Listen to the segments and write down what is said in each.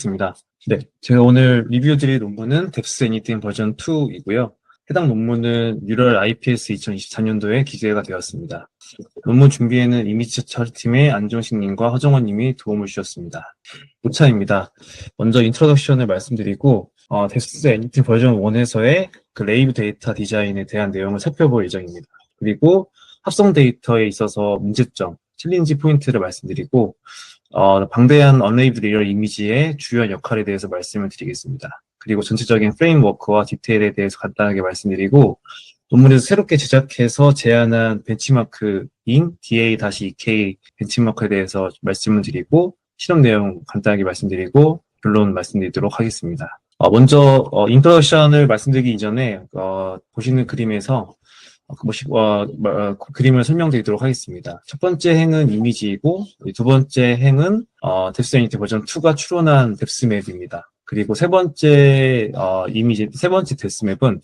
있습니다. 네, 제가 오늘 리뷰 드릴 논문은 뎁스 애니팅 버전 2이고요. 해당 논문은 6월 IPS 2024년도에 기재가 되었습니다. 논문 준비에는 이미지 처리팀의 안종식님과 허정원님이 도움을 주셨습니다. 5차입니다. 먼저 인트로덕션을 말씀드리고 뎁스 애니팅 버전 1에서의 그 레이브 데이터 디자인에 대한 내용을 살펴볼 예정입니다. 그리고 합성 데이터에 있어서 문제점, 챌린지 포인트를 말씀드리고 방대한 언레이블 리얼 이미지의 주요한 역할에 대해서 말씀을 드리겠습니다. 그리고 전체적인 프레임워크와 디테일에 대해서 간단하게 말씀드리고 논문에서 새롭게 제작해서 제안한 벤치마크인 DA-2K 벤치마크에 대해서 말씀을 드리고 실험 내용 간단하게 말씀드리고 결론 말씀드리도록 하겠습니다. 먼저 인트로덕션을 말씀드리기 이전에 보시는 그림에서 그림을 설명드리도록 하겠습니다. 첫 번째 행은 이미지이고, 두 번째 행은, 뎁스 애니팅 버전 2가 추론한 뎁스 맵입니다. 그리고 세 번째 뎁스 맵은,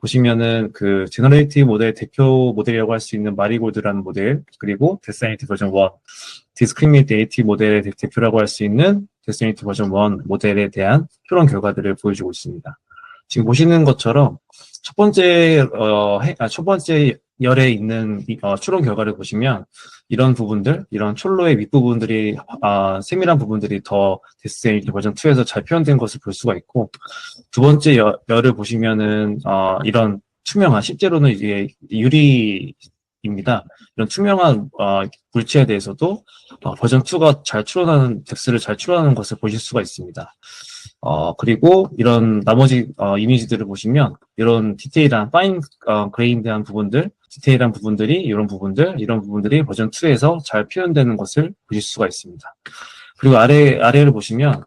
보시면은 그, 제너레이티브 모델 대표 모델이라고 할 수 있는 마리골드라는 모델, 그리고 뎁스 애니팅 버전 1, 디스크리미네이티브 모델의 대표라고 할 수 있는 뎁스 애니팅 버전 1 모델에 대한 추론 결과들을 보여주고 있습니다. 지금 보시는 것처럼, 첫 번째 열에 있는 추론 결과를 보시면 이런 부분들, 이런 촐로의 윗부분들이 세밀한 부분들이 더 뎁스 애니팅 버전 2에서 잘 표현된 것을 볼 수가 있고, 두 번째 열을 보시면은 이런 투명한, 실제로는 이게 유리입니다. 이런 투명한 물체에 대해서도 버전 2가 잘 추론하는 뎁스를 잘 추론하는 것을 보실 수가 있습니다. 그리고 이런 나머지 이미지들을 보시면 이런 디테일한 그레인드한 부분들, 디테일한 부분들이 이런 부분들이 버전 2에서 잘 표현되는 것을 보실 수가 있습니다. 그리고 아래를 보시면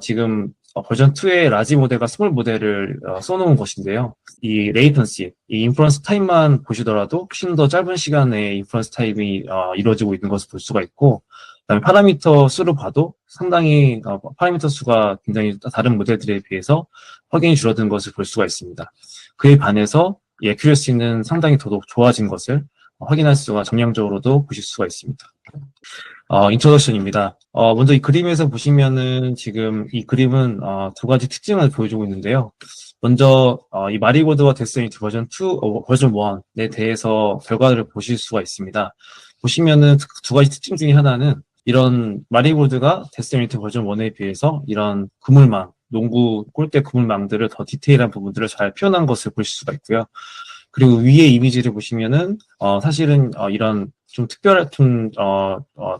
지금 버전 2의 라지 모델과 스몰 모델을 써놓은 것인데요. 이 레이턴시, 이 인퍼런스 타임만 보시더라도 훨씬 더 짧은 시간에 인퍼런스 타임이 이루어지고 있는 것을 볼 수가 있고, 그다음에 파라미터 수로 봐도 상당히 파라미터 수가 굉장히 다른 모델들에 비해서 확연히 줄어든 것을 볼 수가 있습니다. 그에 반해서 이 애큐러시는 상당히 더더욱 좋아진 것을 확인할 수가 정량적으로도 보실 수가 있습니다. 인트로덕션입니다. 먼저 이 그림에서 보시면은 지금 이 그림은 두 가지 특징을 보여주고 있는데요. 먼저 이 마리고드와 뎁스 애니팅 버전 1에 대해서 결과를 보실 수가 있습니다. 보시면은 두 가지 특징 중에 하나는 이런 마리고드가 뎁스 애니팅 버전 1에 비해서 이런 그물망, 농구 골대 그물망들을 더 디테일한 부분들을 잘 표현한 것을 보실 수가 있고요. 그리고 위에 이미지를 보시면은 사실은 이런 좀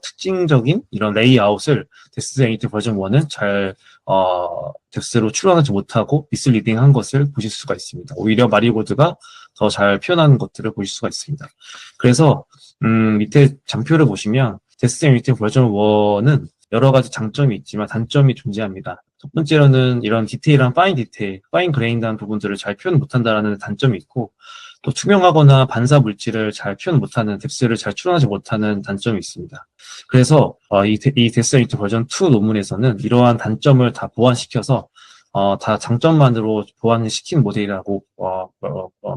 특징적인 이런 레이아웃을 뎁스 애니팅 버전 1은 잘 뎁스로 추론하지 못하고 미스리딩한 것을 보실 수가 있습니다. 오히려 마리고드가 더 잘 표현하는 것들을 보실 수가 있습니다. 그래서 밑에 장표를 보시면 뎁스 애니팅 버전 1은 여러 가지 장점이 있지만 단점이 존재합니다. 첫 번째로는 이런 디테일한 파인 그레인드한 부분들을 잘 표현 못한다라는 단점이 있고, 또 투명하거나 반사 물질을 잘 표현 못하는, 뎁스를 잘 추론하지 못하는 단점이 있습니다. 그래서 이 뎁스 애니팅 버전 2 논문에서는 이러한 단점을 다 보완시켜서 다 장점만으로 보완을 시킨 모델이라고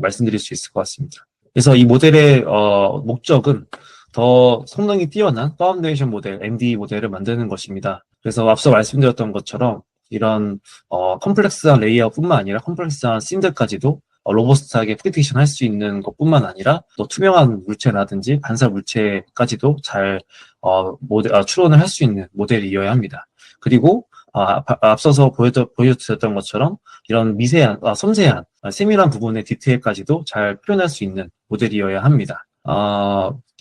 말씀드릴 수 있을 것 같습니다. 그래서 이 모델의 목적은 더 성능이 뛰어난 파운데이션 모델, MD 모델을 만드는 것입니다. 그래서 앞서 말씀드렸던 것처럼 이런 컴플렉스한 레이아웃뿐만 아니라 컴플렉스한 씬들까지도 로버스트하게 프리딕션 할 수 있는 것뿐만 아니라 또 투명한 물체라든지 반사 물체까지도 잘 추론을 할 수 있는 모델이어야 합니다. 그리고 앞서서 보여드렸던 것처럼 이런 섬세한, 세밀한 부분의 디테일까지도 잘 표현할 수 있는 모델이어야 합니다.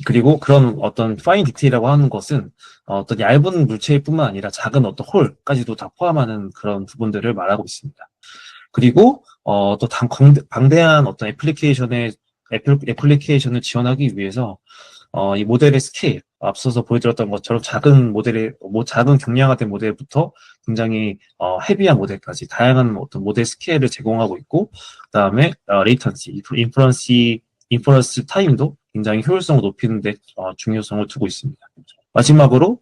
그리고 그런 어떤 파인 디테일이라고 하는 것은 어떤 얇은 물체일 뿐만 아니라 작은 어떤 홀까지도 다 포함하는 그런 부분들을 말하고 있습니다. 그리고 또 방대한 어떤 애플리케이션을 지원하기 위해서 이 모델의 스케일, 앞서서 보여드렸던 것처럼 작은 경량화된 모델부터 굉장히 헤비한 모델까지 다양한 어떤 모델 스케일을 제공하고 있고, 그다음에 레이턴시, 인퍼런스 타임도 굉장히 효율성을 높이는 데 중요성을 두고 있습니다. 마지막으로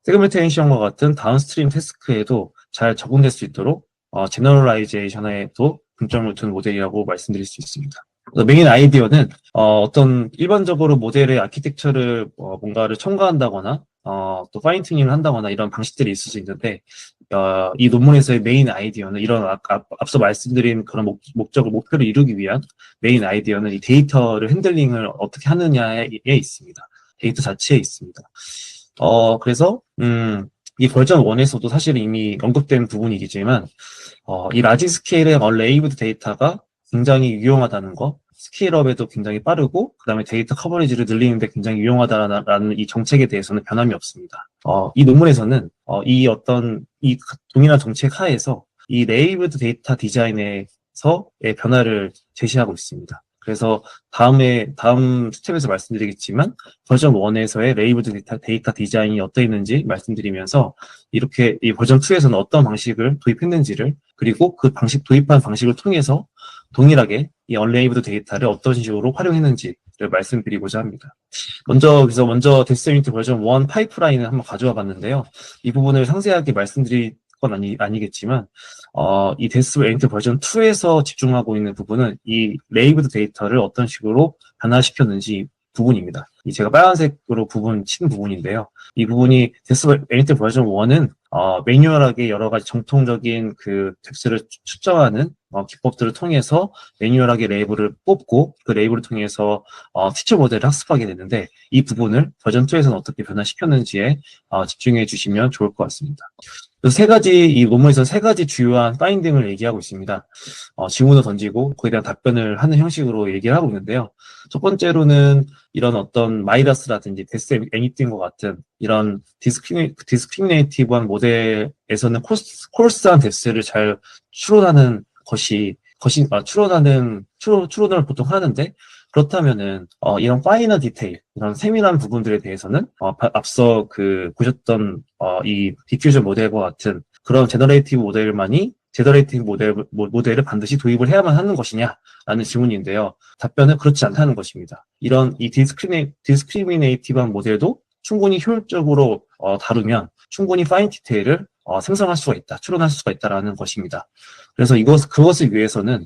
세그멘테이션과 같은 다운스트림 태스크에도 잘 적용될 수 있도록 제너럴라이제이션에도 중점을 둔 모델이라고 말씀드릴 수 있습니다. 메인 아이디어는 어떤 일반적으로 모델의 아키텍처를 뭔가를 첨가한다거나 또 파인 튜닝을 한다거나 이런 방식들이 있을 수 있는데, 이 논문에서의 메인 아이디어는 이런 앞서 말씀드린 그런 목표를 이루기 위한 메인 아이디어는 이 데이터를 핸들링을 어떻게 하느냐에 있습니다. 데이터 자체에 있습니다. 그래서, 이 버전 1에서도 사실은 이미 언급된 부분이겠지만, 이 라지 스케일의 레이브드 데이터가 굉장히 유용하다는 거, 스케일업에도 굉장히 빠르고, 그 다음에 데이터 커버리지를 늘리는데 굉장히 유용하다라는 이 정책에 대해서는 변함이 없습니다. 이 논문에서는, 이 동일한 정책 하에서 이 레이브드 데이터 디자인에서의 변화를 제시하고 있습니다. 그래서 다음 스텝에서 말씀드리겠지만, 버전 1에서의 레이브드 데이터 디자인이 어떠했는지 말씀드리면서, 이렇게 이 버전 2에서는 어떤 방식을 도입했는지를, 그리고 그 도입한 방식을 통해서 동일하게 이 언레이브드 데이터를 어떤 식으로 활용했는지를 말씀드리고자 합니다. 먼저 데스 유니티 버전 1 파이프라인을 한번 가져와 봤는데요. 이 부분을 상세하게 말씀드릴 건 아니겠지만, 이 데스 유니티 버전 2에서 집중하고 있는 부분은 이 레이브드 데이터를 어떤 식으로 변화시켰는지 부분입니다. 제가 빨간색으로 친 부분인데요. 이 부분이 데스 유니티 버전 1은 매뉴얼하게 여러 가지 정통적인 그 덱스를 측정하는 기법들을 통해서 매뉴얼하게 레이블을 뽑고 그 레이블을 통해서 티처 모델을 학습하게 되는데, 이 부분을 버전 2에서는 어떻게 변화시켰는지에 집중해 주시면 좋을 것 같습니다. 그래서 이 논문에서 세 가지 주요한 파인딩을 얘기하고 있습니다. 질문을 던지고 거기에 대한 답변을 하는 형식으로 얘기를 하고 있는데요. 첫 번째로는 이런 어떤 마이더스라든지 데스 애니띵과 같은 이런 디스크리미네이티브한 모델에서는 콜스한 데스를 잘 추론하는 추론을 보통 하는데, 그렇다면은 이런 파이너 디테일, 이런 세밀한 부분들에 대해서는 앞서 보셨던 이 디퓨전 모델과 같은 그런 제너레이티브 모델을 반드시 도입을 해야만 하는 것이냐라는 질문인데요. 답변은 그렇지 않다는 것입니다. 이런 이 디스크리미네이티브한 모델도 충분히 효율적으로 다루면 충분히 파인 디테일을 생성할 수가 있다, 추론할 수가 있다라는 것입니다. 그래서 그것을 위해서는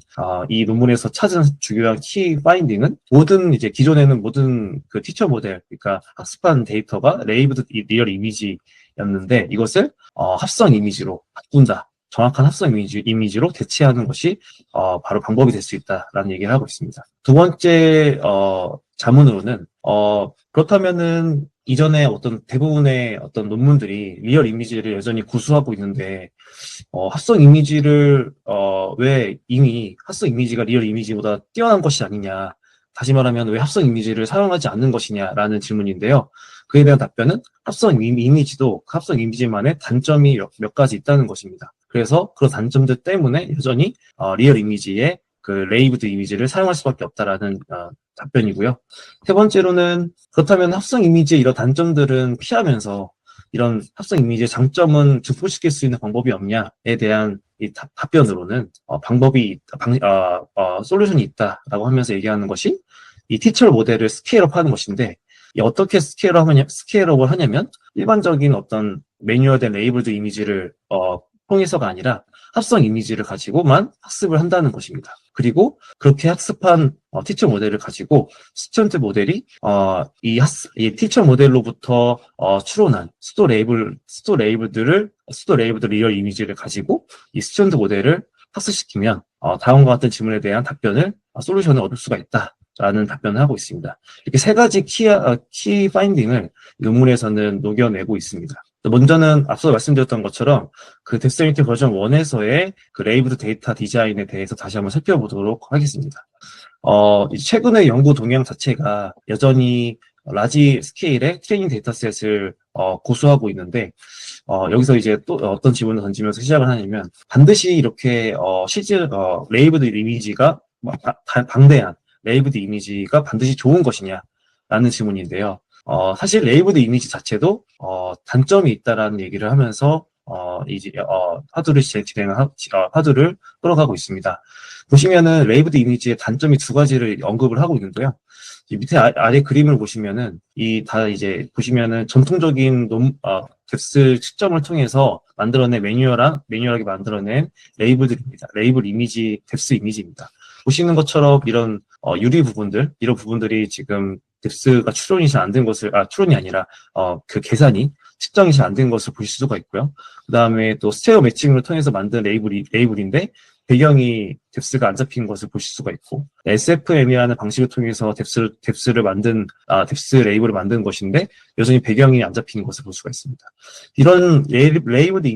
이 논문에서 찾은 주요한 키 파인딩은 기존에는 모든 그 티처 모델, 그러니까 학습한 데이터가 레이브드 리얼 이미지였는데, 이것을 합성 이미지로 바꾼다. 정확한 합성 이미지로 대체하는 것이 바로 방법이 될 수 있다라는 얘기를 하고 있습니다. 두 번째 자문으로는 그렇다면은 이전에 대부분의 논문들이 리얼 이미지를 여전히 구수하고 있는데, 합성 이미지를 왜 이미 합성 이미지가 리얼 이미지보다 뛰어난 것이 아니냐, 다시 말하면 왜 합성 이미지를 사용하지 않는 것이냐라는 질문인데요. 그에 대한 답변은 합성 이미지만의 단점이 몇 가지 있다는 것입니다. 그래서 그런 단점들 때문에 여전히 리얼 이미지의 그 레이브드 이미지를 사용할 수밖에 없다라는 답변이고요. 세 번째로는 그렇다면 합성 이미지의 이런 단점들은 피하면서 이런 합성 이미지의 장점은 극복시킬 수 있는 방법이 없냐에 대한 이 답변으로는 솔루션이 있다라고 하면서 얘기하는 것이 이 티처 모델을 스케일업하는 것인데, 어떻게 스케일업을 하냐면 일반적인 어떤 매뉴얼된 레이블드 이미지를 통해서가 아니라 합성 이미지를 가지고만 학습을 한다는 것입니다. 그리고 그렇게 학습한 티처 모델을 가지고 스튜던트 모델이 이 티처 모델로부터 추론한 수도 레이블드 리얼 이미지를 가지고 이 스튜던트 모델을 학습시키면 다음과 같은 질문에 대한 솔루션을 얻을 수가 있다라는 답변을 하고 있습니다. 이렇게 세 가지 키 파인딩을 논문에서는 녹여내고 있습니다. 먼저는 앞서 말씀드렸던 것처럼 그 데스 유니티 버전 1에서의 그 레이브드 데이터 디자인에 대해서 다시 한번 살펴보도록 하겠습니다. 최근의 연구 동향 자체가 여전히 라지 스케일의 트레이닝 데이터셋을 고수하고 있는데, 여기서 이제 또 어떤 질문을 던지면서 시작을 하냐면, 반드시 이렇게 레이브드 이미지가 방대한 레이브드 이미지가 반드시 좋은 것이냐라는 질문인데요. 사실 레이브드 이미지 자체도 단점이 있다라는 얘기를 하면서 하드를 끌어가고 있습니다. 보시면은 레이브드 이미지의 단점이 두 가지를 언급을 하고 있는데요. 밑에 아래 그림을 보시면은 보시면은 전통적인 덱스 측정을 통해서 매뉴얼하게 만들어낸 레이블들입니다. 레이블 이미지, 덱스 이미지입니다. 보시는 것처럼 이런 이런 부분들이 지금 뎁스가 추론이 잘 안 된 것을, 추론이 아니라, 그 계산이 측정이 잘 안 된 것을 보실 수가 있고요. 그 다음에 또 스테레오 매칭을 통해서 만든 레이블인데, 배경이 뎁스가 안 잡힌 것을 보실 수가 있고, SFM이라는 방식을 통해서 뎁스 레이블을 만든 것인데, 여전히 배경이 안 잡힌 것을 볼 수가 있습니다. 이런 레이블드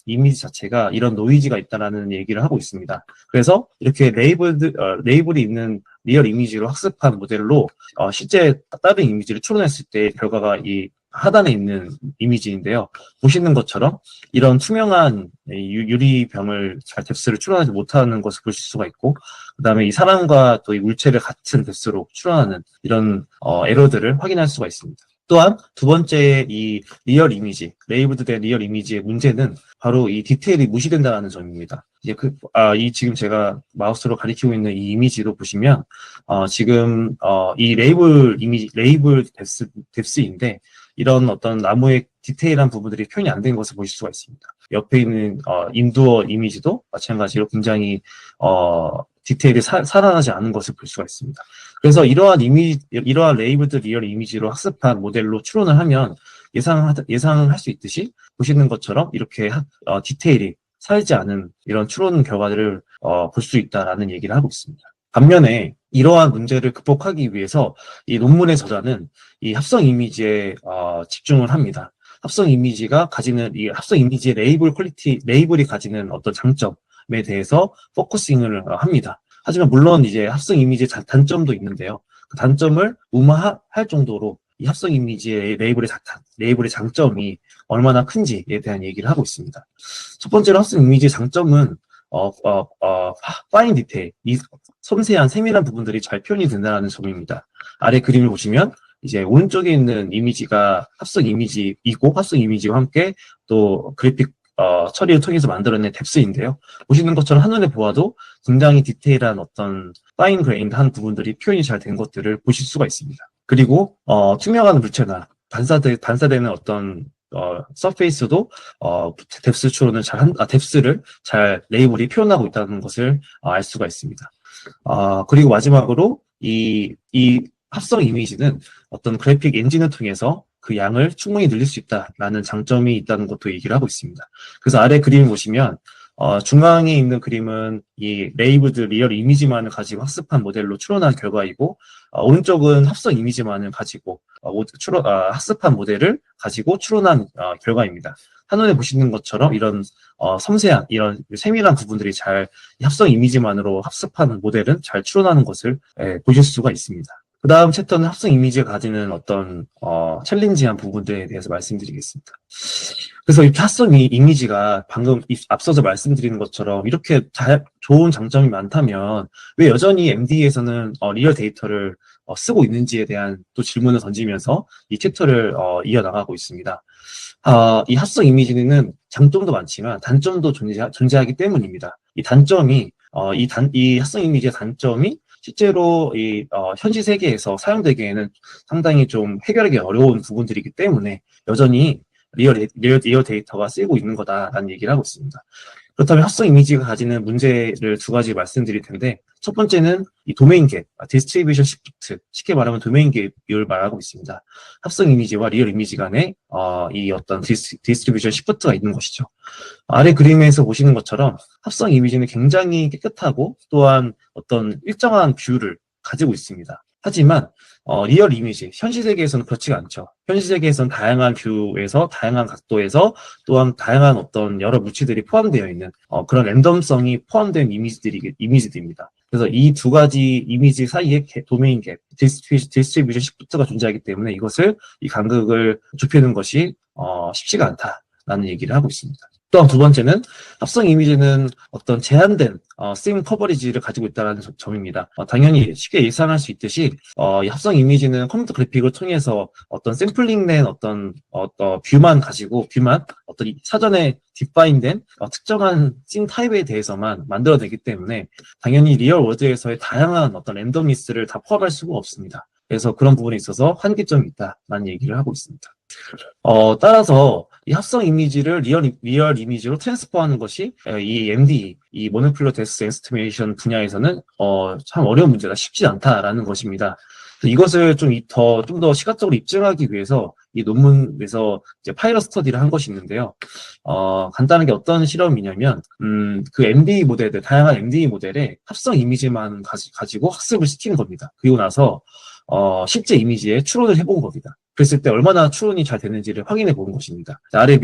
이미지 자체가 이런 노이즈가 있다라는 얘기를 하고 있습니다. 그래서 이렇게 레이블이 있는 리얼 이미지로 학습한 모델로, 실제 다른 이미지를 추론했을 때 결과가 이 하단에 있는 이미지인데요. 보시는 것처럼 이런 투명한 유리병을 잘 뎁스를 추론하지 못하는 것을 보실 수가 있고, 그 다음에 이 사람과 또 이 물체를 같은 뎁스로 추론하는 이런 에러들을 확인할 수가 있습니다. 또한 두 번째 이 리얼 이미지, 레이블드된 리얼 이미지의 문제는 바로 이 디테일이 무시된다는 점입니다. 이제 지금 제가 마우스로 가리키고 있는 이 이미지로 보시면, 지금, 이 레이블 뎁스인데, 이런 어떤 나무의 디테일한 부분들이 표현이 안 된 것을 보실 수가 있습니다. 옆에 있는, 인두어 이미지도 마찬가지로 굉장히, 디테일이 살아나지 않은 것을 볼 수가 있습니다. 그래서 이러한 레이블드 리얼 이미지로 학습한 모델로 추론을 하면 예상할 수 있듯이 보시는 것처럼 이렇게 디테일이 살지 않은 이런 추론 결과들을 볼 수 있다라는 얘기를 하고 있습니다. 반면에 이러한 문제를 극복하기 위해서 이 논문의 저자는 이 합성 이미지에 집중을 합니다. 합성 이미지가 가지는 이 합성 이미지의 레이블이 가지는 어떤 장점에 대해서 포커싱을 합니다. 하지만 물론 이제 합성 이미지의 단점도 있는데요. 그 단점을 무마할 정도로 이 합성 이미지의 레이블의 장점이 얼마나 큰지에 대한 얘기를 하고 있습니다. 첫 번째로 합성 이미지의 장점은 파인 디테일, 이 섬세한 세밀한 부분들이 잘 표현이 된다는 점입니다. 아래 그림을 보시면 이제 오른쪽에 있는 이미지가 합성 이미지이고 합성 이미지와 함께 또 그래픽 처리를 통해서 만들어낸 뎁스인데요. 보시는 것처럼 한눈에 보아도 굉장히 디테일한 어떤 파인 그레인한 부분들이 표현이 잘 된 것들을 보실 수가 있습니다. 그리고 투명한 물체나 반사되는 어떤 서페이스도 뎁스를 잘 레이블이 표현하고 있다는 것을 알 수가 있습니다. 그리고 마지막으로 이 합성 이미지는 어떤 그래픽 엔진을 통해서 그 양을 충분히 늘릴 수 있다라는 장점이 있다는 것도 얘기를 하고 있습니다. 그래서 아래 그림을 보시면 중앙에 있는 그림은 이 레이블드 리얼 이미지만을 가지고 학습한 모델로 추론한 결과이고, 오른쪽은 합성 이미지만을 가지고 학습한 모델을 가지고 추론한 결과입니다. 한눈에 보시는 것처럼 이런 섬세한 이런 세밀한 부분들이 잘 합성 이미지만으로 학습한 모델은 잘 추론하는 것을 보실 수가 있습니다. 그 다음 챕터는 합성 이미지가 가지는 어떤 챌린지한 부분들에 대해서 말씀드리겠습니다. 그래서 이 합성 이미지가 방금 앞서서 말씀드리는 것처럼 이렇게 좋은 장점이 많다면 왜 여전히 MD에서는 리얼 데이터를 쓰고 있는지에 대한 또 질문을 던지면서 이 챕터를 이어나가고 있습니다. 이 합성 이미지는 장점도 많지만 단점도 존재하기 때문입니다. 이 단점이 이 합성 이미지의 단점이 실제로 현실 세계에서 사용되기에는 상당히 좀 해결하기 어려운 부분들이기 때문에 여전히 리얼 데이터가 쓰이고 있는 거다라는 얘기를 하고 있습니다. 그렇다면 합성 이미지가 가지는 문제를 두 가지 말씀드릴 텐데, 첫 번째는 이 도메인 갭, 디스트리뷰션 시프트, 쉽게 말하면 도메인 갭을 말하고 있습니다. 합성 이미지와 리얼 이미지 간에 이 어떤 디스트리뷰션 시프트가 있는 것이죠. 아래 그림에서 보시는 것처럼 합성 이미지는 굉장히 깨끗하고 또한 어떤 일정한 뷰를 가지고 있습니다. 하지만 리얼 이미지, 현실 세계에서는 그렇지가 않죠. 현실 세계에서는 다양한 뷰에서, 다양한 각도에서, 또한 다양한 어떤 여러 물체들이 포함되어 있는 그런 랜덤성이 포함된 이미지들입니다. 그래서 이 두 가지 이미지 사이에 도메인 갭, 디스트리뷰션 시프트가 존재하기 때문에 이 간극을 좁히는 것이 쉽지가 않다라는 얘기를 하고 있습니다. 또한 두 번째는 합성 이미지는 어떤 제한된 심 커버리지를 가지고 있다는 점입니다. 당연히 쉽게 예상할 수 있듯이 이 합성 이미지는 컴퓨터 그래픽을 통해서 어떤 샘플링된 어떤 뷰만 어떤 사전에 디파인된 특정한 씬 타입에 대해서만 만들어내기 때문에 당연히 리얼 월드에서의 다양한 어떤 랜덤리스를 다 포함할 수가 없습니다. 그래서 그런 부분에 있어서 한계점이 있다라는 얘기를 하고 있습니다. 따라서 이 합성 이미지를 리얼 이미지로 트랜스퍼하는 것이 이 MD, 이 모노큘러 데스 에스티메이션 분야에서는 참 어려운 문제다, 쉽지 않다라는 것입니다. 이것을 좀 더 시각적으로 입증하기 위해서 이 논문에서 이제 파일럿 스터디를 한 것이 있는데요. 간단하게 어떤 실험이냐면, 그 MD 모델들, 다양한 MD 모델의 합성 이미지만 가지고 학습을 시키는 겁니다. 그리고 나서, 실제 이미지에 추론을 해본 겁니다. 그랬을 때 얼마나 추론이 잘 되는지를 확인해 보는 것입니다. 아래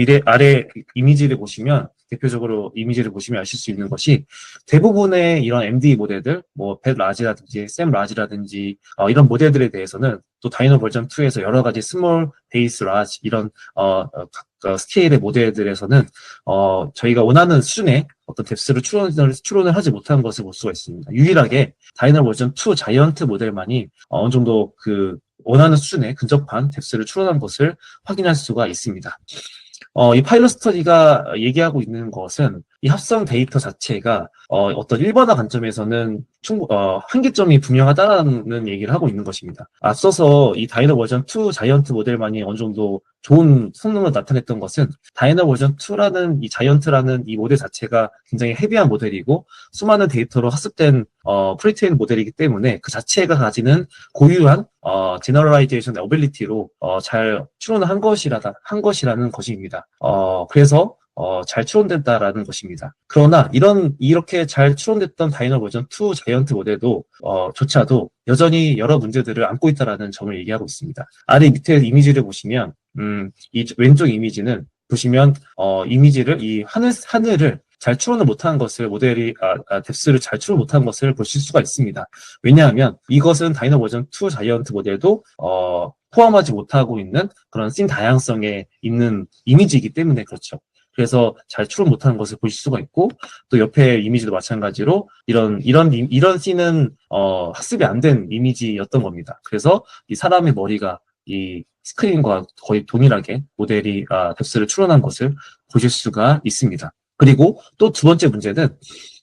이미지를 보시면, 대표적으로 이미지를 보시면 아실 수 있는 것이 대부분의 이런 MD 모델들, 뭐, 벳 라지라든지, 샘 라지라든지, 이런 모델들에 대해서는 또 다이너 버전 2에서 여러 가지 스몰, 베이스, 라지, 이런, 각 스케일의 모델들에서는, 저희가 원하는 수준의 어떤 뎁스를 추론을 하지 못한 것을 볼 수가 있습니다. 유일하게 다이너 버전 2 자이언트 모델만이 어느 정도 원하는 수준에 근접한 뎁스를 추론한 것을 확인할 수가 있습니다. 이 파일럿 스터디가 얘기하고 있는 것은 이 합성 데이터 자체가 어떤 일반화 관점에서는 한계점이 분명하다는 얘기를 하고 있는 것입니다. 앞서서 이 다이너 버전 2 자이언트 모델만이 어느 정도 좋은 성능을 나타냈던 것은 다이너 버전 2라는 이 자이언트라는 이 모델 자체가 굉장히 헤비한 모델이고 수많은 데이터로 학습된 프리트레인 모델이기 때문에 그 자체가 가지는 고유한 제너럴라이제이션 어빌리티로 잘 추론을 한 것이라는 것입니다. 그래서 잘 추론됐다라는 것입니다. 그러나 이렇게 잘 추론됐던 다이너 버전 2 자이언트 모델도 조차도 여전히 여러 문제들을 안고 있다라는 점을 얘기하고 있습니다. 아래 밑에 이미지를 보시면 이 왼쪽 이미지는 보시면 이미지를 이 하늘을 잘 추론을 못한 것을 뎁스를 잘 추론 못한 것을 보실 수가 있습니다. 왜냐하면 이것은 다이너 버전 2 자이언트 모델도 포함하지 못하고 있는 그런 씬 다양성에 있는 이미지이기 때문에 그렇죠. 그래서 잘 추론 못하는 것을 보실 수가 있고, 또 옆에 이미지도 마찬가지로 이런 씬은 학습이 안 된 이미지였던 겁니다. 그래서 이 사람의 머리가 이 스크린과 거의 동일하게 모델이 뎁스를 추론한 것을 보실 수가 있습니다. 그리고 또 두 번째 문제는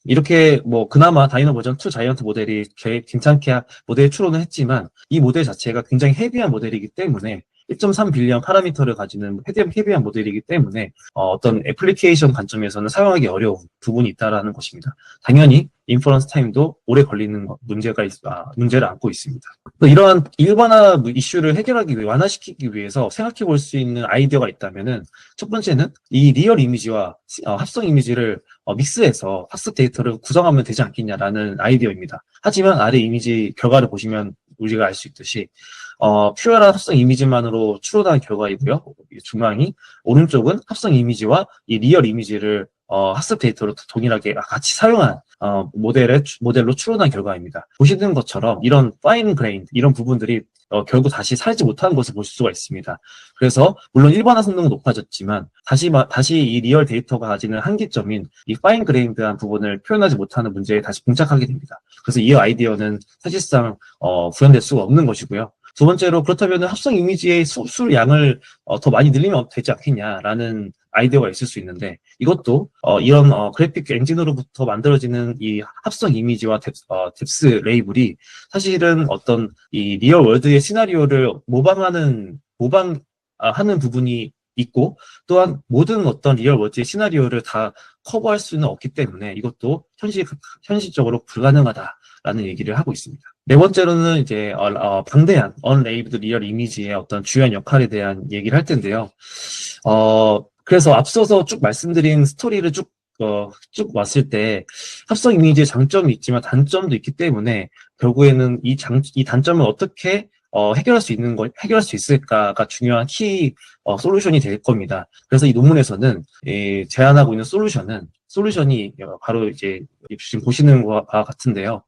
이렇게 뭐 그나마 다이너 버전 2 자이언트 모델이 괜찮게 모델 추론을 했지만 이 모델 자체가 굉장히 헤비한 모델이기 때문에 1.3 빌리언 파라미터를 가지는 헤비한 모델이기 때문에 어떤 애플리케이션 관점에서는 사용하기 어려운 부분이 있다라는 것입니다. 당연히 인퍼런스 타임도 오래 걸리는 문제를 안고 있습니다. 또 이러한 일반화 이슈를 완화시키기 위해서 생각해 볼 수 있는 아이디어가 있다면은 첫 번째는 이 리얼 이미지와 합성 이미지를 믹스해서 학습 데이터를 구성하면 되지 않겠냐라는 아이디어입니다. 하지만 아래 이미지 결과를 보시면 우리가 알 수 있듯이 퓨어한 합성 이미지만으로 추론한 결과이고요. 중앙이 오른쪽은 합성 이미지와 이 리얼 이미지를 학습 데이터로 동일하게 같이 사용한 모델로 추론한 결과입니다. 보시는 것처럼 이런 파인 그레인 이런 부분들이 결국 다시 살지 못하는 것을 볼 수가 있습니다. 그래서 물론 일반화 성능은 높아졌지만 다시 이 리얼 데이터가 가지는 한계점인 이 파인 그레인드한 부분을 표현하지 못하는 문제에 다시 봉착하게 됩니다. 그래서 이 아이디어는 사실상 구현될 수가 없는 것이고요. 두 번째로 그렇다면 합성 이미지의 양을 더 많이 늘리면 되지 않겠냐라는 아이디어가 있을 수 있는데 이것도 이런 그래픽 엔진으로부터 만들어지는 이 합성 이미지와 뎁스 레이블이 사실은 어떤 이 리얼 월드의 시나리오를 모방하는 부분이 있고 또한 모든 어떤 리얼 월드의 시나리오를 다 커버할 수는 없기 때문에 이것도 현실적으로 불가능하다라는 얘기를 하고 있습니다. 네 번째로는 이제 방대한 언레이블드 리얼 이미지의 어떤 주요한 역할에 대한 얘기를 할 텐데요. 그래서 앞서서 쭉 말씀드린 스토리를 쭉 왔을 때 합성 이미지의 장점이 있지만 단점도 있기 때문에 결국에는 이 단점을 어떻게 해결할 수 있을까가 중요한 키 솔루션이 될 겁니다. 그래서 이 논문에서는 제안하고 있는 솔루션이 바로 이제 지금 보시는 것과 같은데요.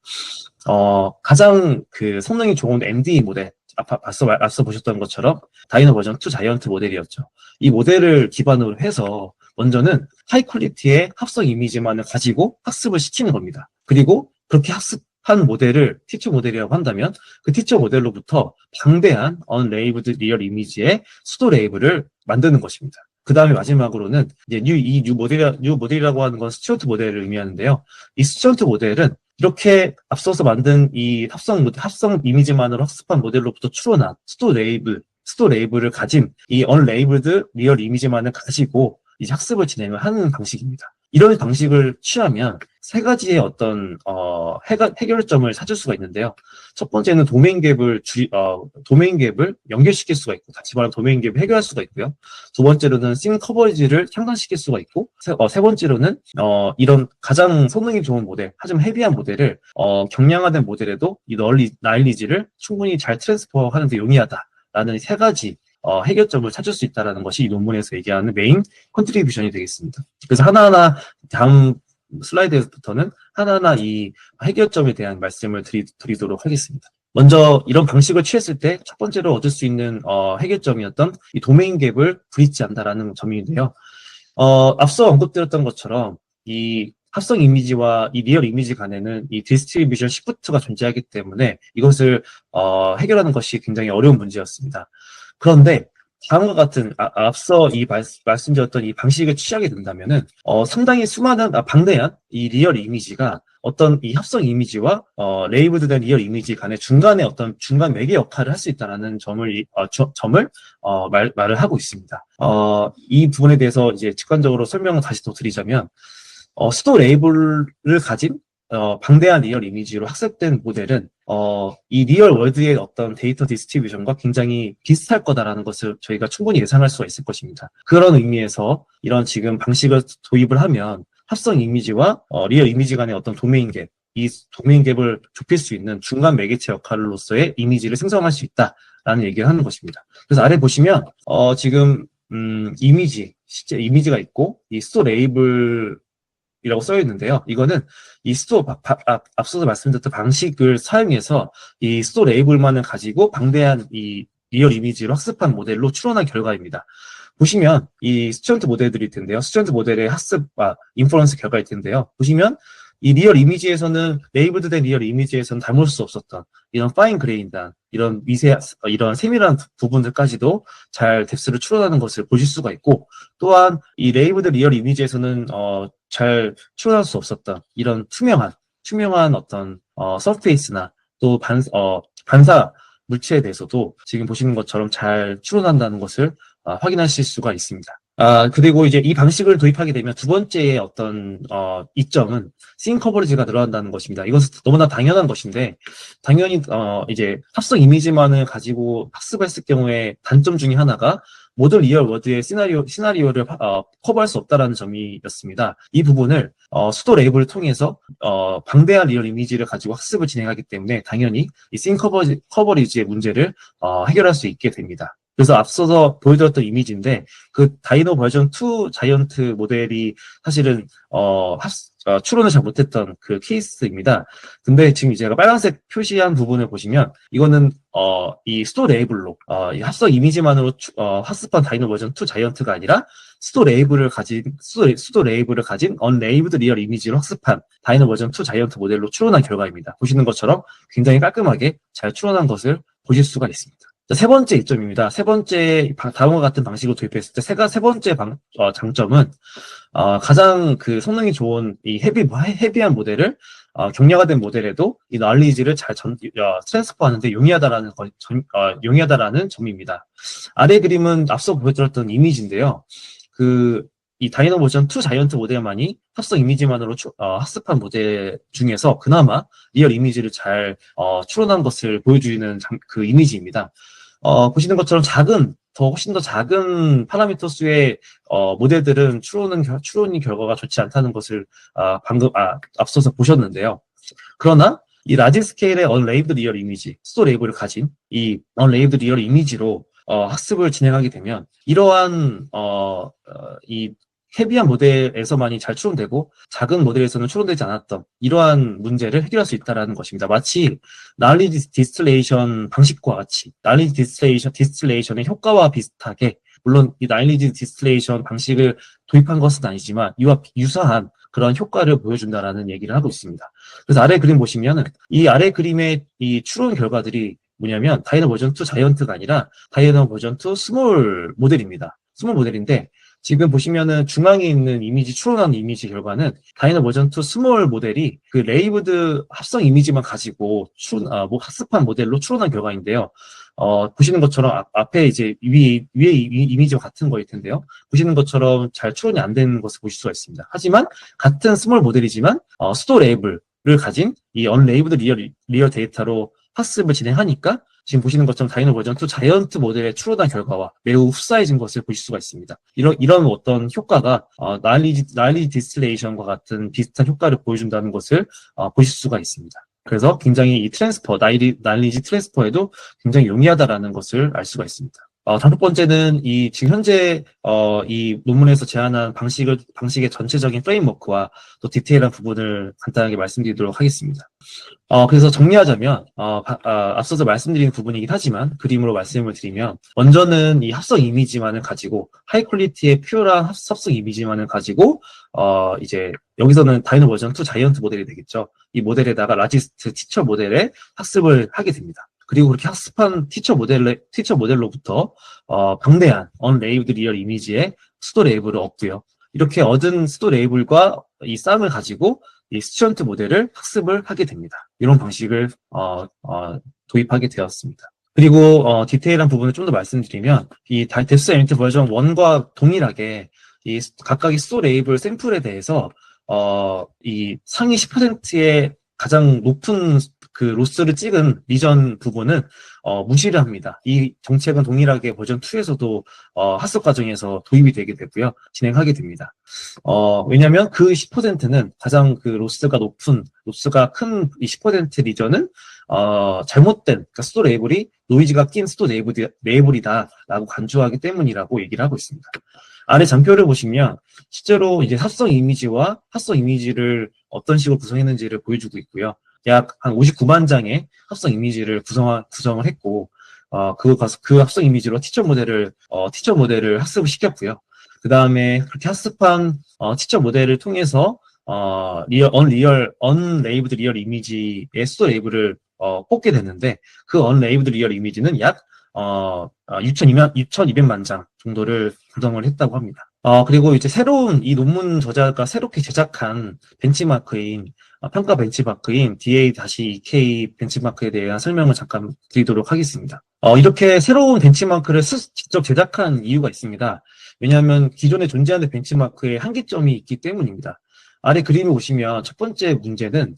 가장 성능이 좋은 MD 모델, 앞서 보셨던 것처럼 다이너 버전 2 자이언트 모델이었죠. 이 모델을 기반으로 해서 먼저는 하이 퀄리티의 합성 이미지만을 가지고 학습을 시키는 겁니다. 그리고 그렇게 학습한 모델을 티처 모델이라고 한다면 그 티처 모델로부터 방대한 언레이블드 리얼 이미지의 수도 레이블을 만드는 것입니다. 그 다음에 마지막으로는 이제 뉴 모델이라고 하는 건 스튜어트 모델을 의미하는데요. 이 스튜어트 모델은 이렇게 앞서서 만든 이 합성 이미지만으로 학습한 모델로부터 추론한 수도 레이블을 가진 이 언레이블드 리얼 이미지만을 가지고 이제 학습을 진행을 하는 방식입니다. 이런 방식을 취하면 세 가지의 어떤 해결점을 찾을 수가 있는데요. 첫 번째는 도메인 갭을 연결시킬 수가 있고, 같이 말하면 도메인 갭을 해결할 수가 있고요. 두 번째로는 싱 커버리지를 향상시킬 수가 있고, 세 번째로는 이런 가장 성능이 좋은 모델, 하지만 헤비한 모델을 경량화된 모델에도 이 나일리지를 충분히 잘 트랜스퍼하는 데 용이하다라는 세 가지 해결점을 찾을 수 있다는 것이 이 논문에서 얘기하는 메인 컨트리뷰션이 되겠습니다. 그래서 하나하나 다음 슬라이드부터는 하나하나 이 해결점에 대한 말씀을 드리도록 하겠습니다. 먼저 이런 방식을 취했을 때 첫 번째로 얻을 수 있는 해결점이었던 이 도메인 갭을 브릿지한다라는 점인데요. 앞서 언급드렸던 것처럼 이 합성 이미지와 이 리얼 이미지 간에는 이 디스트리뷰션 시프트가 존재하기 때문에 이것을 해결하는 것이 굉장히 어려운 문제였습니다. 그런데 다음과 같은 앞서 말씀드렸던 이 방식을 취하게 된다면은 상당히 수많은 방대한 이 리얼 이미지가 어떤 이 합성 이미지와 레이블드된 리얼 이미지 간의 중간에 어떤 중간 매개 역할을 할 수 있다라는 말을 하고 있습니다. 이 부분에 대해서 이제 직관적으로 설명을 다시 더 드리자면 수도 레이블을 가진 방대한 리얼 이미지로 학습된 모델은 이 리얼 월드의 어떤 데이터 디스트리뷰션과 굉장히 비슷할 거다라는 것을 저희가 충분히 예상할 수가 있을 것입니다. 그런 의미에서 이런 지금 방식을 도입을 하면 합성 이미지와 리얼 이미지 간의 어떤 도메인 갭, 이 도메인 갭을 좁힐 수 있는 중간 매개체 역할로서의 이미지를 생성할 수 있다라는 얘기를 하는 것입니다. 그래서 아래 보시면 지금 실제 이미지가 있고 이 수도 레이블 이라고 써 있는데요. 이거는 이 수도 앞서서 말씀드렸던 방식을 사용해서 이 수도 레이블만을 가지고 방대한 이 리얼 이미지를 학습한 모델로 추론한 결과입니다. 보시면 이 스튜던트 모델들일 텐데요. 스튜던트 모델의 인퍼런스 결과일 텐데요. 보시면 이 리얼 이미지에서는 레이블드된 리얼 이미지에서는 닮을 수 없었던 이런 파인 그레인단, 이런 이런 세밀한 부분들까지도 잘 뎁스를 추론하는 것을 보실 수가 있고, 또한 이 레이블드 리얼 이미지에서는 잘 추론할 수 없었던 이런 투명한 어떤 서페이스나 또 반사 물체에 대해서도 지금 보시는 것처럼 잘 추론한다는 것을 확인하실 수가 있습니다. 그리고 이제 이 방식을 도입하게 되면 두 번째의 어떤 이점은 씬 커버리지가 늘어난다는 것입니다. 이것은 너무나 당연한 것인데, 당연히 이제 합성 이미지만을 가지고 학습했을 경우에 단점 중에 하나가 모든 리얼 월드의 시나리오를 커버할 수 없다라는 점이었습니다. 이 부분을 수도 레이블을 통해서 방대한 리얼 이미지를 가지고 학습을 진행하기 때문에 당연히 이 씬 커버리지의 문제를 해결할 수 있게 됩니다. 그래서 앞서서 보여드렸던 이미지인데, 그 다이노 버전 2 자이언트 모델이 사실은 추론을 잘 못했던 그 케이스입니다. 근데 지금 제가 빨간색 표시한 부분을 보시면 이거는 이 수도 레이블로 이 합성 이미지만으로 학습한 다이노 버전 2 자이언트가 아니라 수도 레이블을 가진 언레이블드 리얼 이미지로 학습한 다이노 버전 2 자이언트 모델로 추론한 결과입니다. 보시는 것처럼 굉장히 깔끔하게 잘 추론한 것을 보실 수가 있습니다. 세 번째 이점입니다. 다음과 같은 방식으로 도입했을 때 세 번째 장점은 가장 그 성능이 좋은 이 헤비한 모델을 경량화된 모델에도 이 나일리지를 잘 트랜스퍼하는데 용이하다라는 점입니다. 아래 그림은 앞서 보여드렸던 이미지인데요. 이 다이노 버전 2 자이언트 모델만이 합성 이미지만으로 학습한 모델 중에서 그나마 리얼 이미지를 잘 추론한 것을 보여주는 그 이미지입니다. 보시는 것처럼 훨씬 더 작은 파라미터 수의 모델들은 추론이 결과가 좋지 않다는 것을 앞서서 보셨는데요. 그러나 이 라지 스케일의 언레이블드 리얼 이미지, 수도 레이블을 가진 이 언레이블드 리얼 이미지로 학습을 진행하게 되면 이러한 이 헤비한 모델에서만이 잘 추론되고 작은 모델에서는 추론되지 않았던 이러한 문제를 해결할 수 있다는 것입니다. 마치 나일리지 디스틸레이션 방식과 같이 나일리지 디스틸레이션의 효과와 비슷하게, 물론 이 나일리지 디스틸레이션 방식을 도입한 것은 아니지만 이와 유사한 그런 효과를 보여준다라는 얘기를 하고 있습니다. 그래서 아래 그림 보시면은 이 아래 그림의 이 추론 결과들이 뭐냐면 다이노 버전 2 자이언트가 아니라 다이노 버전 2 스몰 모델입니다. 스몰 모델인데 지금 보시면은 중앙에 있는 추론한 이미지 결과는 다이노 버전 2 스몰 모델이 그 레이블드 합성 이미지만 가지고 학습한 모델로 추론한 결과인데요. 보시는 것처럼 앞에 이제 위에 이미지와 같은 거일 텐데요. 보시는 것처럼 잘 추론이 안 되는 것을 보실 수가 있습니다. 하지만 같은 스몰 모델이지만 수도 레이블을 가진 이 언레이블드 리얼 데이터로 학습을 진행하니까 지금 보시는 것처럼 다이노 버전 2 자이언트 모델의 추론한 결과와 매우 흡사해진 것을 보실 수가 있습니다. 이런 어떤 효과가 날리지 디스틸레이션과 같은 비슷한 효과를 보여준다는 것을 보실 수가 있습니다. 그래서 굉장히 이 날리지 트랜스퍼에도 굉장히 용이하다라는 것을 알 수가 있습니다. 다섯 번째는 지금 현재, 이 논문에서 제안한 방식의 전체적인 프레임워크와 또 디테일한 부분을 간단하게 말씀드리도록 하겠습니다. 그래서 정리하자면, 앞서서 말씀드린 부분이긴 하지만, 그림으로 말씀을 드리면, 먼저는 이 합성 이미지만을 가지고, 하이 퀄리티의 퓨어한 합성 이미지만을 가지고, 이제, 여기서는 다이노 버전 2 자이언트 모델이 되겠죠. 이 모델에다가 라지스트 티처 모델에 학습을 하게 됩니다. 그리고 그렇게 학습한 티처 모델로부터, 방대한 언레이블드 리얼 이미지의 수도 레이블을 얻고요. 이렇게 얻은 수도 레이블과 이 쌍을 가지고 이 스튜던트 모델을 학습을 하게 됩니다. 이런 방식을 도입하게 되었습니다. 그리고 디테일한 부분을 좀 더 말씀드리면 이 뎁스 에미트 버전 1과 동일하게 이 각각의 수도 레이블 샘플에 대해서 이 상위 10%의 가장 높은 그 로스를 찍은 리전 부분은 무시를 합니다. 이 정책은 동일하게 버전 2에서도 학습 과정에서 도입이 되게 되고요. 진행하게 됩니다. 왜냐하면 그 10%는 가장 그 로스가 큰 이 10% 리전은 잘못된 그러니까 수도 레이블이 노이즈가 낀 수도 레이블이다라고 간주하기 때문이라고 얘기를 하고 있습니다. 아래 장표를 보시면 실제로 이제 합성 이미지와 합성 이미지를 어떤 식으로 구성했는지를 보여주고 있고요. 약 한 59만 장의 합성 이미지를 구성을 했고, 그 합성 이미지로 티처 모델을 학습을 시켰고요. 그 다음에 그렇게 학습한, 티처 모델을 통해서, 언레이블드 리얼 이미지의 수도 레이블을, 뽑게 됐는데, 그 언레이블드 리얼 이미지는 약, 6,200만 장 정도를 구성을 했다고 합니다. 그리고 이제 이 논문 저자가 새롭게 제작한 벤치마크인, 평가 벤치마크인 DA-2K 벤치마크에 대한 설명을 잠깐 드리도록 하겠습니다. 이렇게 새로운 benchmark를 직접 제작한 이유가 있습니다. 왜냐하면 기존에 존재하는 벤치마크에 한계점이 있기 때문입니다. 아래 그림을 보시면 첫 번째 문제는,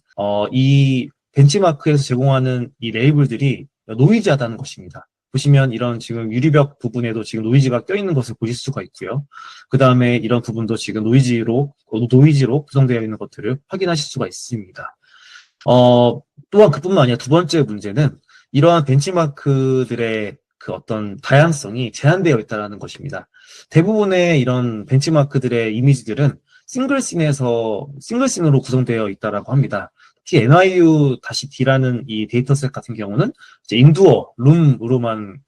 이 벤치마크에서 제공하는 이 레이블들이 노이즈하다는 것입니다. 보시면 이런 지금 유리벽 부분에도 지금 노이즈가 껴있는 것을 보실 수가 있고요. 그 다음에 이런 부분도 지금 노이즈로 구성되어 있는 것들을 확인하실 수가 있습니다. 또한 그뿐만 아니라 두 번째 문제는 이러한 벤치마크들의 그 어떤 다양성이 제한되어 있다는 것입니다. 대부분의 이런 벤치마크들의 이미지들은 싱글씬으로 구성되어 있다고 합니다. 특히 NIU-D라는 이 데이터셋 같은 경우는 이제 룸으로만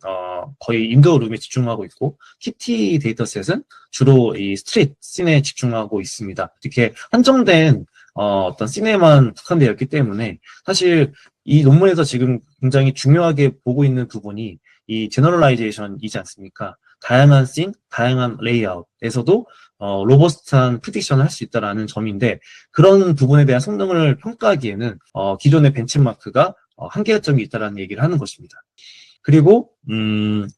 거의 인도어 룸에 집중하고 있고, TT 데이터셋은 주로 이 스트릿 씬에 집중하고 있습니다. 이렇게 한정된 어떤 씬에만 국한되어 있기 때문에 사실 이 논문에서 지금 굉장히 중요하게 보고 있는 부분이 이 제너럴라이제이션이지 않습니까? 다양한 씬, 다양한 레이아웃에서도 로버스트한 프리딕션을 할 수 있다는 점인데, 그런 부분에 대한 성능을 평가하기에는 기존의 벤치마크가 한계점이 있다는 얘기를 하는 것입니다. 그리고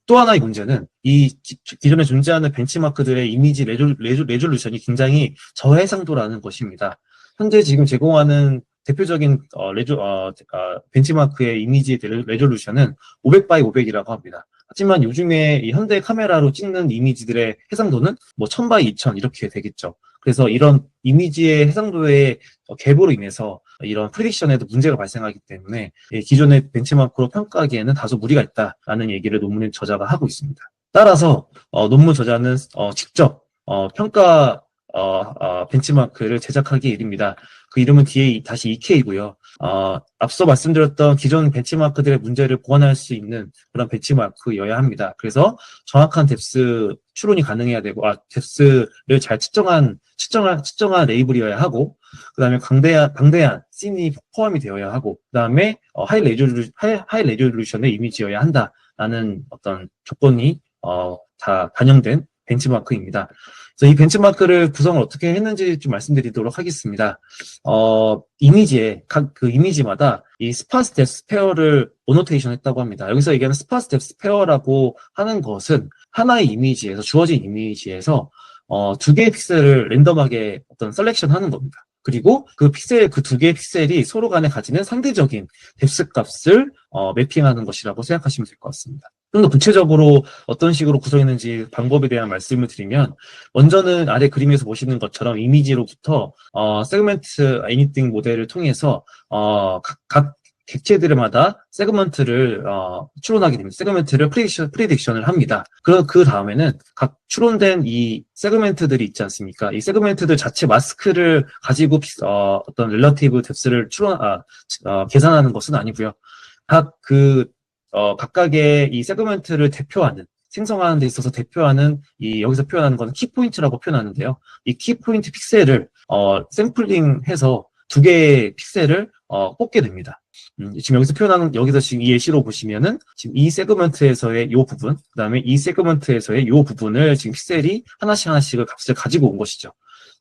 또 하나의 문제는 이 기존에 존재하는 벤치마크들의 이미지 레졸루션이 굉장히 저해상도라는 것입니다. 현재 지금 제공하는 대표적인 벤치마크의 이미지 레졸루션은 500x 500이라고 합니다. 하지만 요즘에 이 현대 카메라로 찍는 이미지들의 해상도는 뭐 1000x 2000 이렇게 되겠죠. 그래서 이런 이미지의 해상도의 갭으로 인해서 이런 프리딕션에도 문제가 발생하기 때문에 기존의 벤치마크로 평가하기에는 다소 무리가 있다라는 얘기를 논문의 저자가 하고 있습니다. 따라서 논문 저자는 직접 평가 벤치마크를 제작하기 일입니다. 그 이름은 DA-2K이고요. 앞서 말씀드렸던 기존 벤치마크들의 문제를 보완할 수 있는 그런 벤치마크여야 합니다. 그래서 정확한 뎁스 추론이 가능해야 되고, 뎁스를 잘 측정한 레이블이어야 하고, 그 다음에 방대한 씬이 포함이 되어야 하고, 그 다음에 하이 레졸루션의 이미지여야 한다라는 어떤 조건이 다 반영된 벤치마크입니다. 그래서 이 벤치마크를 구성을 어떻게 했는지 좀 말씀드리도록 하겠습니다. 이미지에, 각 그 이미지마다 이 스파스 뎁스 페어를 오노테이션 했다고 합니다. 여기서 얘기하는 스파스 뎁스 페어라고 하는 것은 하나의 이미지에서, 주어진 이미지에서, 두 개의 픽셀을 랜덤하게 어떤 셀렉션 하는 겁니다. 그리고 그 두 개의 픽셀이 서로 간에 가지는 상대적인 뎁스 값을, 매핑하는 것이라고 생각하시면 될 것 같습니다. 좀 더 구체적으로 어떤 식으로 구성했는지 방법에 대한 말씀을 드리면, 먼저는 아래 그림에서 보시는 것처럼 이미지로부터 세그멘트 애니띵 모델을 통해서 각 객체들마다 세그먼트를 추론하게 됩니다. 세그멘트를 프리딕션을 합니다. 그 다음에는 각 추론된 이 세그멘트들이 있지 않습니까? 이 세그멘트들 자체 마스크를 가지고 어떤 렐러티브 뎁스를 계산하는 것은 아니고요. 각각의 이 세그먼트를 생성하는 데 있어서 대표하는 여기서 표현하는 것은 키포인트라고 표현하는데요. 이 키포인트 픽셀을 샘플링해서 두 개의 픽셀을 뽑게 됩니다. 지금 여기서 지금 이 예시로 보시면은 지금 이 세그먼트에서의 이 부분, 그 다음에 이 세그먼트에서의 이 부분을 지금 픽셀이 하나씩의 값을 가지고 온 것이죠.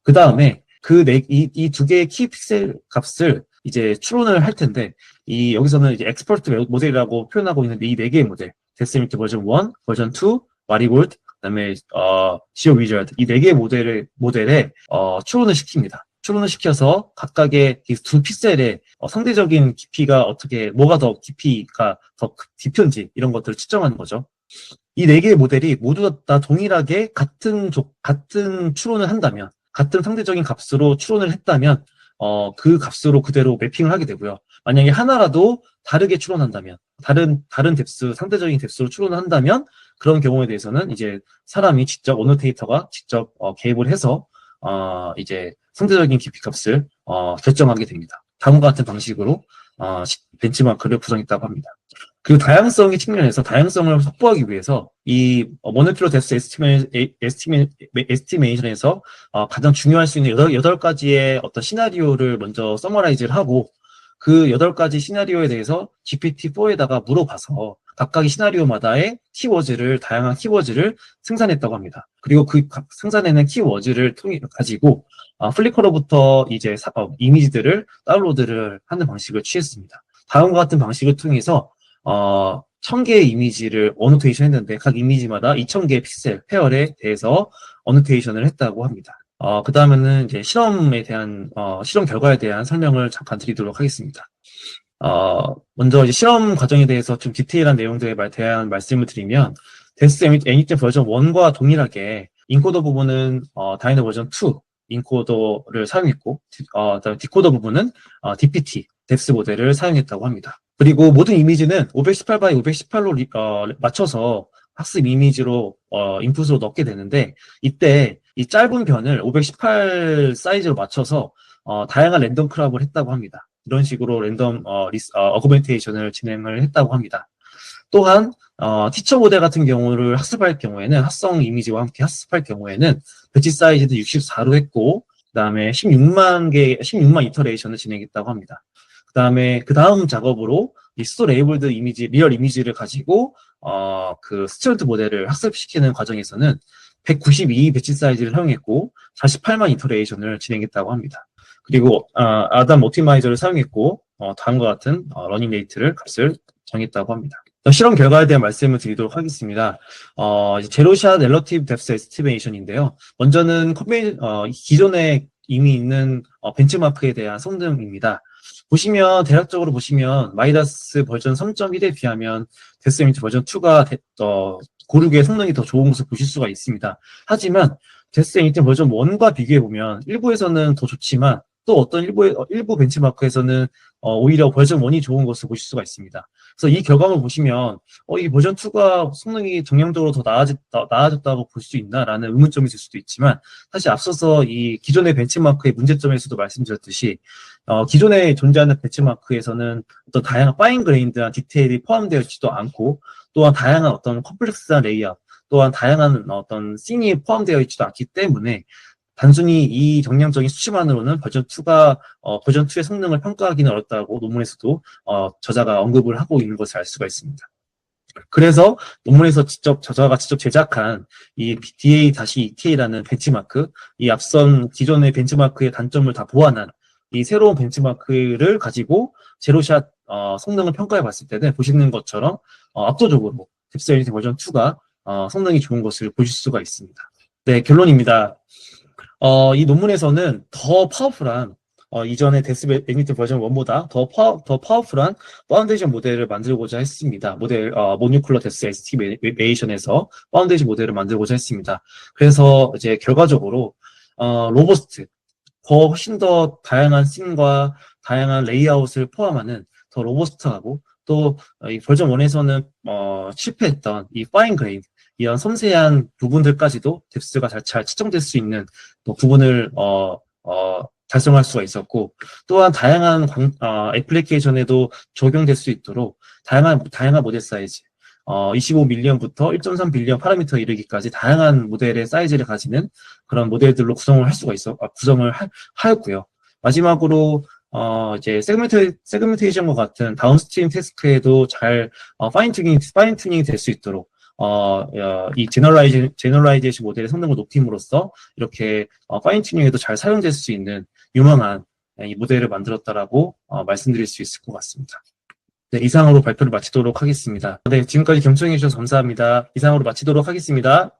그 다음에 이 두 개의 키 픽셀 값을 이제 추론을 할 텐데, 여기서는 이제 엑스퍼트 모델이라고 표현하고 있는데, 이 네 개의 모델, 데스미트 버전 1, 버전 2, 마리골드, 그다음에 지오 위저드, 이 네 개의 모델에 추론을 시킵니다. 추론을 시켜서 각각의 이 두 픽셀의 상대적인 뭐가 더 깊이가 더 깊은지 이런 것들을 측정하는 거죠. 이 네 개의 모델이 모두 다 동일하게 같은 추론을 한다면, 같은 상대적인 값으로 추론을 했다면, 그 값으로 그대로 매핑을 하게 되고요. 만약에 하나라도 다르게 추론한다면, 다른 상대적인 뎁스로 추론을 한다면, 그런 경우에 대해서는 이제 사람이 직접, 어노테이터가 직접 개입을 해서 이제 상대적인 깊이 값을 결정하게 됩니다. 다음과 같은 방식으로 벤치마크를 구성했다고 합니다. 그 다양성의 측면에서 다양성을 확보하기 위해서 이 모노큐러 뎁스 에스티메이션에서 가장 중요할 수 있는 8가지의 어떤 시나리오를 먼저 서머라이즈를 하고, 그 8가지 시나리오에 대해서 GPT-4에다가 물어봐서 각각의 시나리오마다의 다양한 키워즈를 생산했다고 합니다. 그리고 그 생산해낸 키워즈를 가지고 플리커로부터 이제 이미지들을 다운로드를 하는 방식을 취했습니다. 다음과 같은 방식을 통해서 1000개의 이미지를 어노테이션 했는데, 각 이미지마다 2000개의 픽셀 페어에 대해서 어노테이션을 했다고 합니다. 그 다음에는 이제 실험 결과에 대한 설명을 잠깐 드리도록 하겠습니다. 먼저 이제 실험 과정에 대해서 좀 디테일한 내용들에 대한 말씀을 드리면, 데스 애니템 버전 1과 동일하게 인코더 부분은 다이너 버전 2 인코더를 사용했고, 디코더 부분은 DPT 뎁스 모델을 사용했다고 합니다. 그리고 모든 이미지는 518 x 518로 맞춰서 학습 이미지로 인풋으로 넣게 되는데, 이때 이 짧은 변을 518 사이즈로 맞춰서 다양한 랜덤 크랍을 했다고 합니다. 이런 식으로 랜덤 어그멘테이션을 진행을 했다고 합니다. 또한 티처 모델 같은 경우를 합성 이미지와 함께 학습할 경우에는 배치 사이즈도 64로 했고, 그다음에 16만 이터레이션을 진행했다고 합니다. 그 다음 작업으로 이 수도 레이블드 리얼 이미지를 가지고 그 스튜던트 모델을 학습시키는 과정에서는 192 배치 사이즈를 사용했고 48만 이터레이션을 진행했다고 합니다. 그리고 아담 옵티마이저를 사용했고 다음과 같은 러닝 레이트를 값을 정했다고 합니다. 실험 결과에 대한 말씀을 드리도록 하겠습니다. 제로샷 렐러티브 뎁스 에스티메이션인데요. 먼저는 기존에 이미 있는 벤치마크에 대한 성능입니다. 대략적으로 보시면 마이다스 버전 3.1에 비하면 데스 애니메이션 버전 2가 고르게 성능이 더 좋은 것을 보실 수가 있습니다. 하지만 데스 애니메이션 버전 1과 비교해보면 일부에서는 더 좋지만, 또 어떤 일부 벤치마크에서는 오히려 버전 1이 좋은 것을 보실 수가 있습니다. 그래서 이 결과물 보시면 이 버전 2가 성능이 정량적으로 더 나아졌다고 볼 수 있나라는 의문점이 들 수도 있지만, 사실 앞서서 이 기존의 벤치마크의 문제점에서도 말씀드렸듯이 기존에 존재하는 벤치마크에서는 어떤 다양한 파인 그레인드한 디테일이 포함되어 있지도 않고, 또한 다양한 어떤 컴플렉스한 레이아웃, 또한 다양한 어떤 씬이 포함되어 있지도 않기 때문에 단순히 이 정량적인 수치만으로는 버전 2의 성능을 평가하기는 어렵다고 논문에서도 저자가 언급을 하고 있는 것을 알 수가 있습니다. 그래서 논문에서 저자가 직접 제작한 이 DA-ETA라는 벤치마크, 이 앞선 기존의 벤치마크의 단점을 다 보완한 이 새로운 벤치마크를 가지고 제로샷 성능을 평가해 봤을 때는 보시는 것처럼 압도적으로 뎁스 유니티 버전 2가 성능이 좋은 것을 보실 수가 있습니다. 네, 결론입니다. 이 논문에서는 더 파워풀한 이전의 데스 매그니틱 버전 1보다 더 파워풀한 파운데이션 모델을 만들고자 했습니다. 모니큘러 데스 에스티메이션에서 파운데이션 모델을 만들고자 했습니다. 그래서 이제 결과적으로 로버스트, 훨씬 더 다양한 씬과 다양한 레이아웃을 포함하는 더 로버스트하고 또 이 버전 1에서는 실패했던 이 파인 그레인, 이런 섬세한 부분들까지도 뎁스가 잘 측정될 수 있는 부분을 달성할 수가 있었고, 또한 다양한 애플리케이션에도 적용될 수 있도록 다양한 모델 사이즈, 25밀리언부터 1.3빌리언 파라미터 이르기까지 다양한 모델의 사이즈를 가지는 그런 모델들로 구성을 할 수가 하였고요. 마지막으로 이제 세그멘테이션과 같은 다운스트림 태스크에도 잘 파인 튜닝이 될 수 있도록 이 제너럴라이제이션 모델의 성능을 높임으로써 이렇게 파인 튜닝에도 잘 사용될 수 있는 유망한 이 모델을 만들었다라고 말씀드릴 수 있을 것 같습니다. 네, 이상으로 발표를 마치도록 하겠습니다. 네, 지금까지 경청해 주셔서 감사합니다. 이상으로 마치도록 하겠습니다.